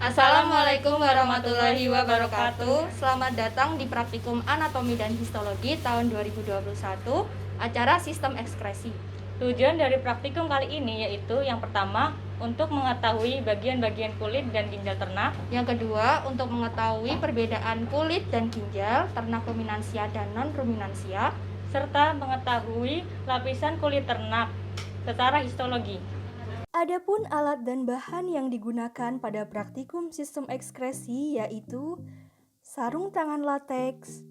Assalamualaikum warahmatullahi wabarakatuh. Selamat datang di Praktikum Anatomi dan Histologi tahun 2021, acara Sistem Ekskresi. Tujuan dari praktikum kali ini yaitu yang pertama, untuk mengetahui bagian-bagian kulit dan ginjal ternak. Yang kedua, untuk mengetahui perbedaan kulit dan ginjal ternak ruminansia dan non-ruminansia, serta mengetahui lapisan kulit ternak secara histologi. Adapun alat dan bahan yang digunakan pada praktikum sistem ekskresi yaitu sarung tangan lateks,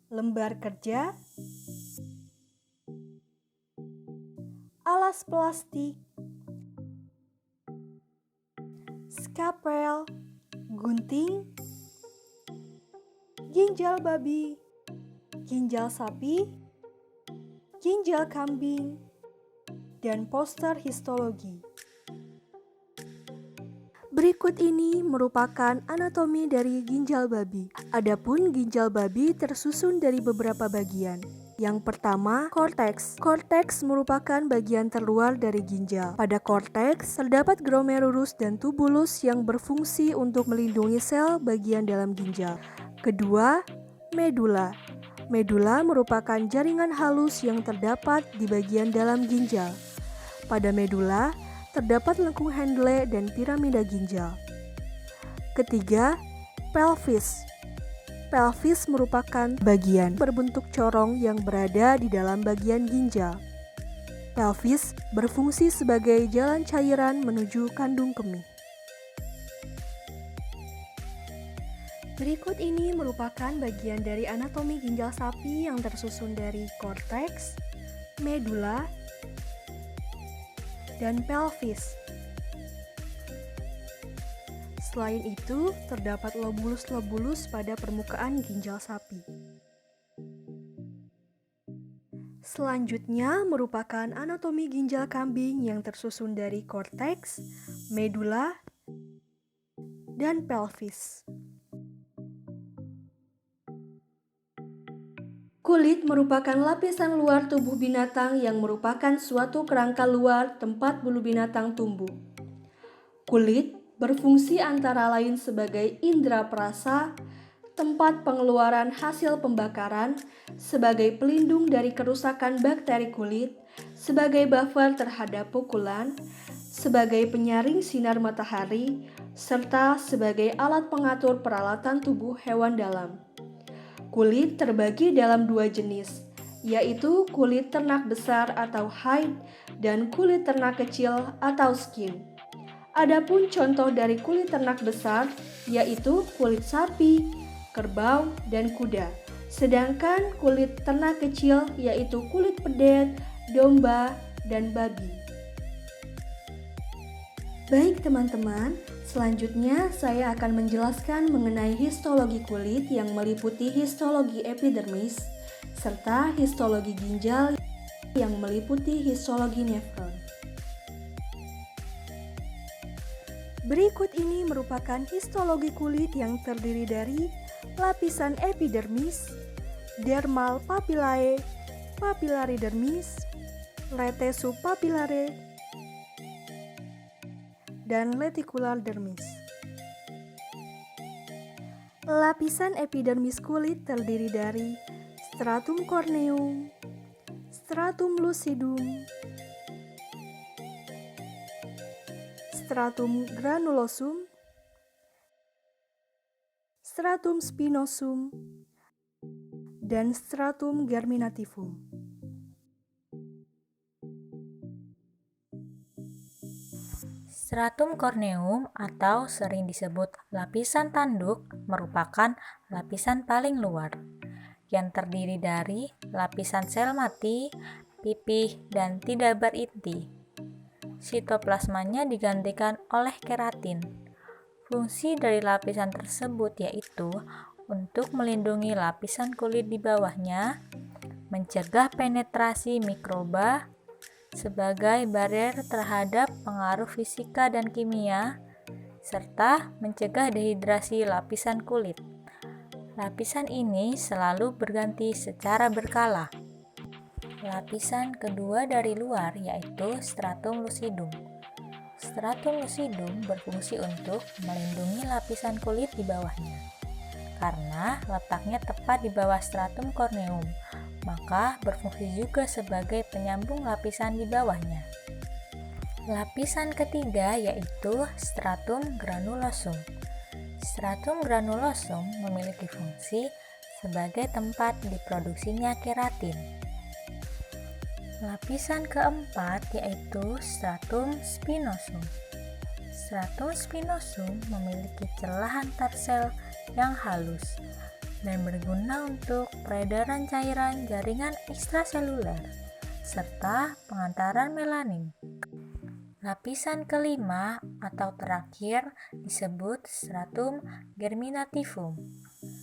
lembar kerja, alas plastik, skapel, gunting, ginjal babi, ginjal sapi, ginjal kambing, dan poster histologi. Berikut ini merupakan anatomi dari ginjal babi. Adapun ginjal babi tersusun dari beberapa bagian. Yang pertama, korteks. Korteks merupakan bagian terluar dari ginjal. Pada korteks terdapat glomerulus dan tubulus yang berfungsi untuk melindungi sel bagian dalam ginjal. Kedua, medula. Medula merupakan jaringan halus yang terdapat di bagian dalam ginjal. Pada medula terdapat lengkung Handle dan piramida ginjal. Ketiga, pelvis. Pelvis merupakan bagian berbentuk corong yang berada di dalam bagian ginjal. Pelvis berfungsi sebagai jalan cairan menuju kandung kemih. Berikut ini merupakan bagian dari anatomi ginjal sapi yang tersusun dari korteks, medula, dan pelvis. Selain itu, terdapat lobulus-lobulus pada permukaan ginjal sapi. Selanjutnya merupakan anatomi ginjal kambing yang tersusun dari korteks, medula, dan pelvis. Kulit merupakan lapisan luar tubuh binatang yang merupakan suatu kerangka luar tempat bulu binatang tumbuh. Kulit berfungsi antara lain sebagai indera perasa, tempat pengeluaran hasil pembakaran, sebagai pelindung dari kerusakan bakteri kulit, sebagai buffer terhadap pukulan, sebagai penyaring sinar matahari, serta sebagai alat pengatur peralatan tubuh hewan dalam. Kulit terbagi dalam dua jenis, yaitu kulit ternak besar atau hide dan kulit ternak kecil atau skin. Adapun contoh dari kulit ternak besar yaitu kulit sapi, kerbau, dan kuda. Sedangkan kulit ternak kecil yaitu kulit pedet, domba, dan babi. Baik teman-teman, selanjutnya saya akan menjelaskan mengenai histologi kulit yang meliputi histologi epidermis serta histologi ginjal yang meliputi histologi nefron. Berikut ini merupakan histologi kulit yang terdiri dari lapisan epidermis, dermal papillae, papillary dermis, lete subpapillare, dan leticular dermis. Lapisan epidermis kulit terdiri dari stratum corneum, stratum lucidum, stratum granulosum, stratum spinosum, dan stratum germinativum. Stratum corneum atau sering disebut lapisan tanduk merupakan lapisan paling luar yang terdiri dari lapisan sel mati, pipih, dan tidak berinti. Sitoplasmanya digantikan oleh keratin. Fungsi dari lapisan tersebut yaitu untuk melindungi lapisan kulit di bawahnya, mencegah penetrasi mikroba, sebagai barrier terhadap pengaruh fisika dan kimia, serta mencegah dehidrasi lapisan kulit. Lapisan ini selalu berganti secara berkala. Lapisan kedua dari luar yaitu stratum lucidum. Stratum lucidum berfungsi untuk melindungi lapisan kulit di bawahnya. Karena letaknya tepat di bawah stratum corneum, maka berfungsi juga sebagai penyambung lapisan di bawahnya. Lapisan ketiga yaitu stratum granulosum. Stratum granulosum memiliki fungsi sebagai tempat diproduksinya keratin. Lapisan keempat yaitu stratum spinosum. Stratum spinosum memiliki celah antar sel yang halus dan berguna untuk peredaran cairan jaringan ekstraseluler serta pengantaran melanin. Lapisan kelima atau terakhir disebut stratum germinativum.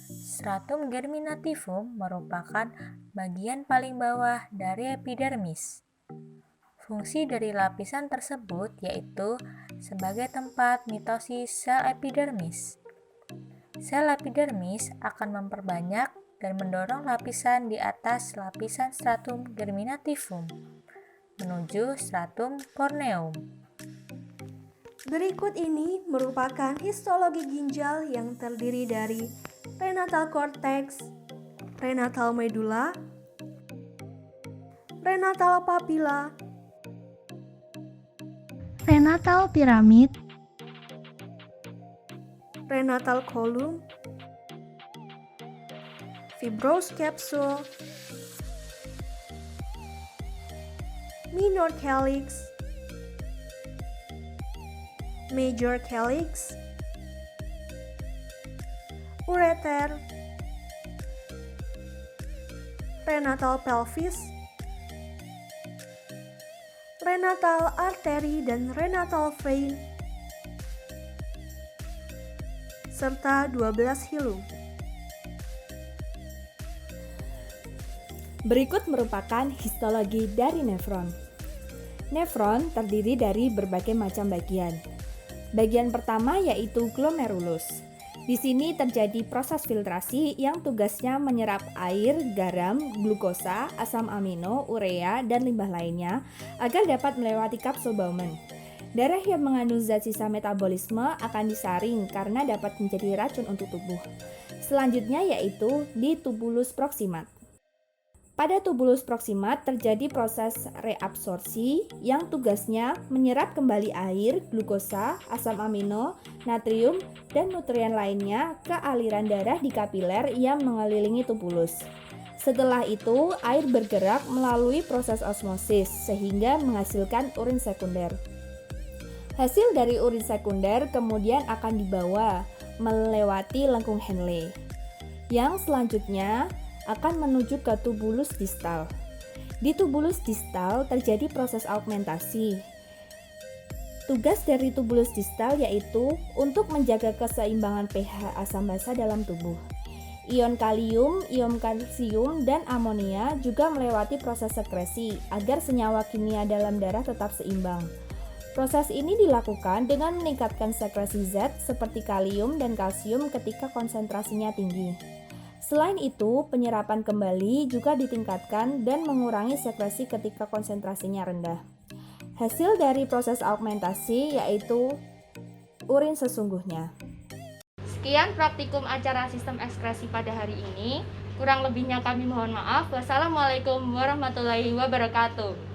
Stratum germinativum merupakan bagian paling bawah dari epidermis. Fungsi dari lapisan tersebut yaitu sebagai tempat mitosis sel epidermis. Sel epidermis akan memperbanyak dan mendorong lapisan di atas lapisan stratum germinativum menuju stratum corneum. Berikut ini merupakan histologi ginjal yang terdiri dari prenatal cortex, prenatal medulla, prenatal papilla, Prenatal piramid, prenatal column, fibrous capsule, minor calyx, major calyx, ureter, prenatal pelvis, prenatal artery dan prenatal vein, serta 12 hilum. Berikut merupakan histologi dari nefron. Nefron terdiri dari berbagai macam bagian. Bagian pertama yaitu glomerulus. Di sini terjadi proses filtrasi yang tugasnya menyerap air, garam, glukosa, asam amino, urea, dan limbah lainnya agar dapat melewati kapsul Bowman. Darah yang mengandung zat sisa metabolisme akan disaring karena dapat menjadi racun untuk tubuh. Selanjutnya yaitu di tubulus proximat. Pada tubulus proximat terjadi proses reabsorpsi yang tugasnya menyerap kembali air, glukosa, asam amino, natrium, dan nutrien lainnya ke aliran darah di kapiler yang mengelilingi tubulus. Setelah itu, air bergerak melalui proses osmosis sehingga menghasilkan urin sekunder. Hasil dari urin sekunder kemudian akan dibawa melewati lengkung Henle, yang selanjutnya akan menuju ke tubulus distal. Di tubulus distal terjadi proses augmentasi. Tugas dari tubulus distal yaitu untuk menjaga keseimbangan pH asam basa dalam tubuh. Ion kalium, ion kalsium, dan amonia juga melewati proses sekresi agar senyawa kimia dalam darah tetap seimbang. Proses ini dilakukan dengan meningkatkan sekresi zat seperti kalium dan kalsium ketika konsentrasinya tinggi. Selain itu, penyerapan kembali juga ditingkatkan dan mengurangi sekresi ketika konsentrasinya rendah. Hasil dari proses augmentasi yaitu urin sesungguhnya. Sekian praktikum acara sistem ekskresi pada hari ini. Kurang lebihnya kami mohon maaf. Wassalamualaikum warahmatullahi wabarakatuh.